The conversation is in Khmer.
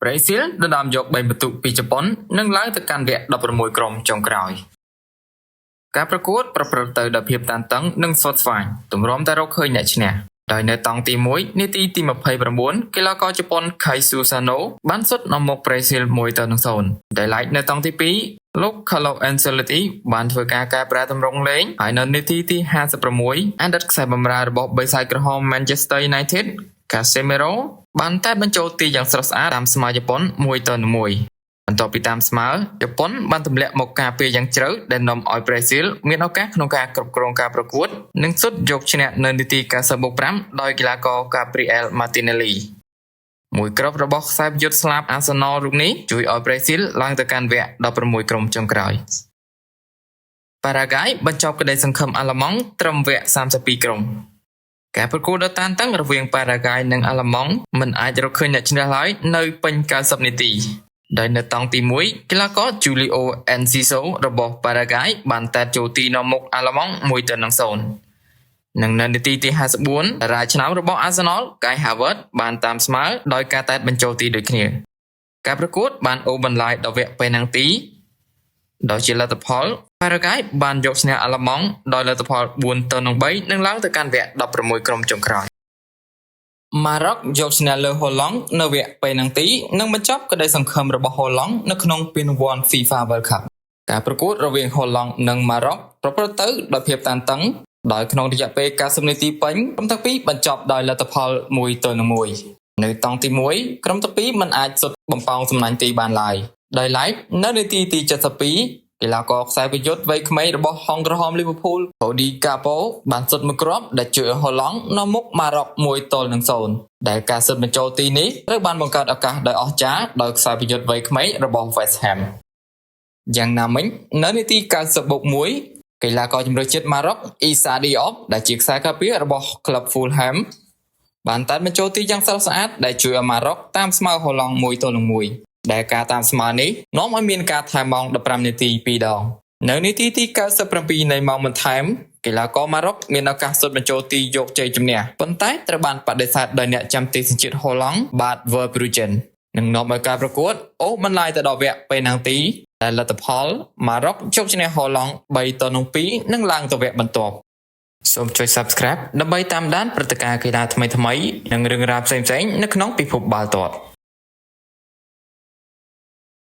ប្រេស៊ីលដណ្ដើមយក3ពិន្ទុពីជប៉ុននិងឡើងទៅកាន់វគ្គ16ក្រុមចុងក្រោយការប្រកួតប្រព្រឹត្តទៅដោយភាពតានតឹងនិងស្វិតស្វាញទម្រាំតែរកឃើញអ្នកឈ្នះដោយនៅតង់ទី1នាទីទី29កីឡាករជប៉ុន Kaiju Sano បានសុទ្ធនាំមុខប្រេស៊ីល1-0ដែលឡែកនៅតង់ទី2លោក Carlo Ancelotti បានធ្វើការកែប្រែទម្រង់លេងហើយនៅនាទីទី56អតីតខ្សែបម្រើរបស់បិសាចក្រហម Manchester United Casemiro បានតែបញ្ចូលទីយ៉ាងស្រស់ស្អាតតាមស្មើជប៉ុន1-1បន្ទាប់ពីតាមស្មើជប៉ុនបានទម្លាក់មកការពារយ៉ាងជ្រៅដែលនាំឲ្យប្រេស៊ីលមានឱកាសក្នុងការគ្រប់គ្រងការប្រកួតនិងសុទ្ធយកឈ្នះនៅនាទី90+5ដោយកីឡាករ Gabriel Martinelli មួយគ្រាប់របស់ខ្សែយុទ្ធស្លាប់ Arsenal រូបនេះជួយឲ្យប្រេស៊ីលឡើងទៅកាន់វគ្គ16ក្រុមចុងក្រោយប៉ារ៉ាហ្គាយបញ្ចប់ក្តីសង្ឃឹមអាល្លឺម៉ង់ត្រឹមវគ្គ32ក្រុមការប្រកួតដ៏តានតឹងរវាងប៉ារ៉ាហ្គាយនិងអាល្លឺម៉ង់មិនអាចរកឃើញអ្នកឈ្នះឡើយនៅពេញ90នាទីដោយនៅតង់ទី1កីឡាករ Julio Enciso របស់ប៉ារ៉ាហ្គាយបានតែចូលទីនាំមុខអាល្លឺម៉ង់1-0និងនៅនាទីទី54តារាឆ្នើមរបស់ Arsenal Kai Havertz បានតាមស្មើដោយការតែបញ្ចូលទីដូចគ្នាការប្រកួតបានអូសបន្លាយដល់វគ្គពេណាល់ទីដោយជាលទ្ធផលប៉ារ៉ាហ្គាយបានយកឈ្នះអាល្លឺម៉ង់ដោយលទ្ធផល4-3និងឡើងទៅកាន់វគ្គ16ក្រុមចុងក្រោយម៉ារ៉ុកយកឈ្នះលើហូឡង់នៅវគ្គពេណាល់ទីនិងបញ្ចប់ក្តីសង្ឃឹមរបស់ហូឡង់នៅក្នុងពានរង្វាន់ FIFA World Cup ការប្រកួតរវាងហូឡង់និងម៉ារ៉ុកប្រព្រឹត្តទៅដោយភាពតានតឹងដោយក្នុងរយៈពេល90នាទីពេញក្រុមទាំងពីរបញ្ចប់ដោយលទ្ធផល1-1នៅតង់ទី1ក្រុមទាំងពីរមិនអាចសុទ្ធបំផោងសំណាញ់ទីបានឡើយដោយឡែកនៅនាទីទី72កីឡាករខ្សែប្រយុទ្ធវ័យក្មេងរបស់ហង្សក្រហមលីវើពូល Cody Gakpo បានសុទ្ធមួយគ្រាប់ដែលជួយឲ្យហូឡង់នាំមុខម៉ារ៉ុក1-0ដែលការសិទ្ធបញ្ចូលទីនេះត្រូវបានបង្កើតឱកាសដោយអស្ចារ្យដោយខ្សែប្រយុទ្ធវ័យក្មេងរបស់ West Ham យ៉ាងណាមិញនៅនាទី90+1កីឡាករជម្រើសជាតិម៉ារ៉ុក Issa Diop ដែលជាខ្សែការពាររបស់ក្លឹប Fulham បានតែបញ្ចូលទីយ៉ាងស្រស់ស្អាតដែលជួយឲ្យម៉ារ៉ុកតាមស្មើហូឡង់1-1ដែលការតាមស្មើនេះនាំឲ្យមានការថែមម៉ោង15នាទី2ដងនៅនាទីទី97នៃម៉ោងបន្ថែមកីឡាករម៉ារ៉ុកមានឱកាសសុទ្ធបញ្ចូលទីយកជ័យជំនះប៉ុន្តែត្រូវបានបដិសេធដោយអ្នកចាំទីសញ្ជាតិហូឡង់ Bart Verbruggen និងនាំឲ្យការប្រកួតអូសបន្លាយទៅដល់វគ្គពេណាល់ទីដែលលទ្ធផលម៉ារ៉ុកយកឈ្នះហូឡង់3-2និងឡើងទៅវគ្គបន្ទាប់សូមចុច Subscribe ដើម្បីតាមដានព្រឹត្តិការណ៍កីឡាថ្មីៗនិងរឿងរ៉ាវផ្សេងៗនៅក្នុងពិភពបាល់ទាត់